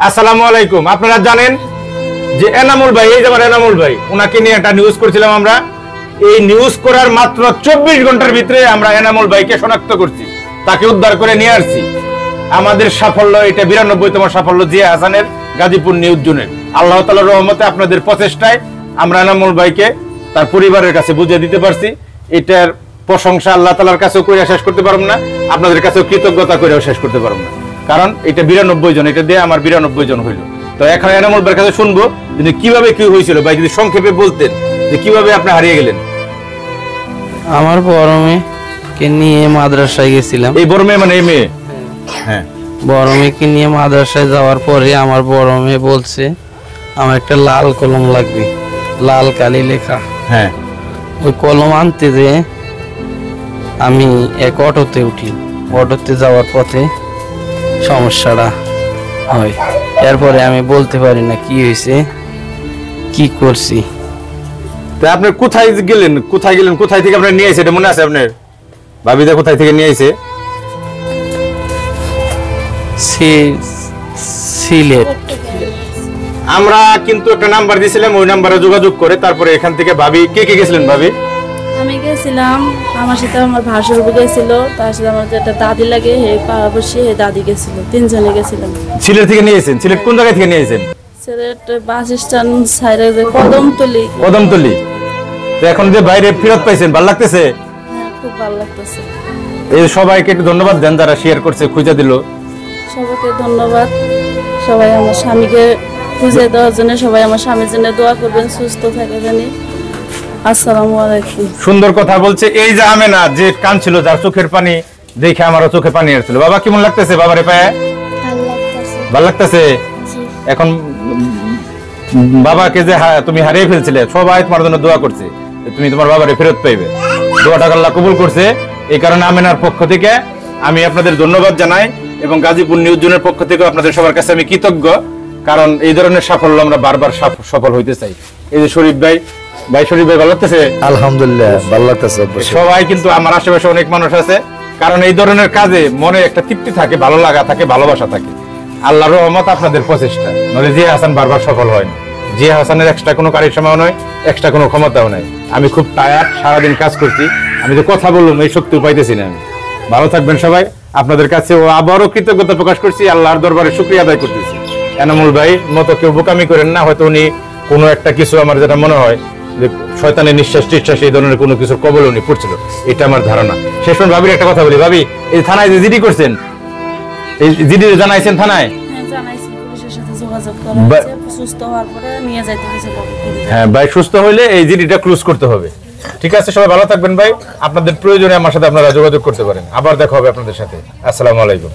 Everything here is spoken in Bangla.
আসসালামু আলাইকুম। আপনারা জানেন যে এনামুল ভাই, এই যে আমার এনামুল ভাই, ওনাকে নিয়ে একটা নিউজ করেছিলাম আমরা। এই নিউজ করার মাত্র 24 ঘন্টার ভিতরে আমরা এনামুল ভাইকে শনাক্ত করছি, তাকে উদ্ধার করে নিয়ে আসছি। আমাদের সাফল্য এটা 92তম সাফল্য জিয়া হাসানের গাজীপুর নিউজ জোনের। আল্লাহ তাআলার রহমতে আপনাদের প্রচেষ্টায় আমরা এনামুল ভাইকে তার পরিবারের কাছে বুঝিয়ে দিতে পারছি। এটার প্রশংসা আল্লাহ তাআলার কাছেও করে শেষ করতে পারব না, আপনাদের কাছেও কৃতজ্ঞতা করেও শেষ করতে পারব না, কারণ এটা 92 জন, এটা দিয়ে আমার 92 জন হইল। তো এখন এনামুল ভাইয়ের কাছে শুনবো যে কিভাবে কি হয়েছিল। ভাই যদি সংক্ষেপে বলতেন যে কিভাবে আপনি হারিয়ে গেলেন। আমার বড় মেয়েকে নিয়ে মাদ্রাসায় গেছিলাম। এই বড় মেয়ে মানে এই মেয়ে? হ্যাঁ। বড় মেয়েকে নিয়ে মাদ্রাসায় যাওয়ার পরে আমার বড় মেয়ে বলছে আমার একটা লাল কলম লাগবে, লাল কালি লেখা। হ্যাঁ। ওই কলম আনতে যে আমি এক অটোতে উঠি, অটোতে যাওয়ার পথে সমস্যাটা হয়। এরপরে আমি বলতে পারি না কি হয়েছে, কি করছি। তো আপনি কোথায় গেলেন, কোথায় গেলেন, কোথায় থেকে আপনার নিয়ে এসে, এটা মনে আছে আপনার? ভাবিদা কোথায় থেকে নিয়ে এসে? সিলেট। আমরা কিন্তু একটা নাম্বার দিয়েছিলাম, ওই নাম্বারে যোগাযোগ করে তারপরে এখান থেকে ভাবি কে কে গেছিলেন? ভাবি আমি গেছিলাম, আমার সাথে আমার ভাসুর গেছিল, তার সাথে আমার যেটা দাদি লাগে হে পাড়াবসী হে দাদি গেছিল, তিনজনে গেছিলাম। সিলেট থেকে নিয়ে এসেছেন? সিলেট কোন জায়গা থেকে নিয়ে এসেছেন? সিলেট বাস স্ট্যান্ড সাইডে যে কদমতলি। কদমতলি। তো এখন যে বাইরে ফেরত পাইছেন, ভালো লাগতেছে? হ্যাঁ, খুব ভালো লাগতেছে। এই সবাইকে একটু ধন্যবাদ দেন যারা শেয়ার করছে, খুঁজে দিল। সবাইকে ধন্যবাদ। সবাই আমার স্বামীকে খুঁজে দেওয়ার জন্য, সবাই আমার স্বামীর জন্য দোয়া করবেন, সুস্থ থাকে জানি। আসসালামু আলাইকুম। সুন্দর কথা বলছে। এই যে আমেনা যে কান ছিল, যার চোখের পানি দেখে আমারও চোখে পানি আসছিল। বাবা কেমন লাগতেছে? বাবারে পায়ে ভালো লাগতেছে? এখন বাবাকে যে তুমি হারিয়ে ফেলছিলে, সবাই তোমার জন্য দোয়া করছে, তুমি তোমার বাবারে ফেরত পাইবে। দোয়াটা আল্লাহ কবুল করছে। এই কারণে আমেনার পক্ষ থেকে আমি আপনাদের ধন্যবাদ জানাই এবং গাজীপুর নিউজ জোনের পক্ষ থেকে আপনাদের সবার কাছে আমি কৃতজ্ঞ, কারণ এই ধরনের সাফল্য আমরা বারবার সফল হইতে চাই। এই যে শরীফ ভাই, শরীফ ভাই ভালো লাগতেছে? আলহামদুলিল্লাহ ভালো লাগতেছে। সবাই কিন্তু আমার আশেপাশে অনেক মানুষ আছে, কারণ এই ধরনের কাজে মনে একটা তৃপ্তি থাকে, ভালো লাগা থাকে, ভালোবাসা থাকে। আল্লাহর রহমত আপনাদের প্রচেষ্টা, নইলে জিয়া হাসান বারবার সফল হয় না। জিয়া হাসানের এক্সট্রা কোনো কারিশমাও নয়, এক্সট্রা কোনো ক্ষমতাও নাই। আমি খুব টায়ার্ড, সারাদিন কাজ করছি, আমি যে কথা বললাম এই শক্তি পাইতেছি না। আমি ভালো থাকবেন সবাই। আপনাদের কাছে আবারও কৃতজ্ঞতা প্রকাশ করছি, আল্লাহর দরবারে শুকরিয়া আদায় করতেছি। এনামুল ভাই মতো কেউ বোকামি করেন না, হয়তো উনি কোনো একটা কিছু, আমার যেটা মনে হয় যে শয়তানের নিঃশ্বাস টিশ্বাস এই ধরনের কোনো কিছুর কবলে উনি পড়ছিল, এটা আমার ধারণা। শেষ পর্যন্ত ভাবির একটা কথা বলি। ভাবি, এই থানায় যে জিডি করছেন, এই জিডি জানাইছেন থানায়? হ্যাঁ ভাই, সুস্থ হইলে এই জিডিটা ক্লোজ করতে হবে। ঠিক আছে, সবাই ভালো থাকবেন ভাই। আপনাদের প্রয়োজনে আমার সাথে আপনারা যোগাযোগ করতে পারেন। আবার দেখা হবে আপনাদের সাথে। আসসালামু আলাইকুম।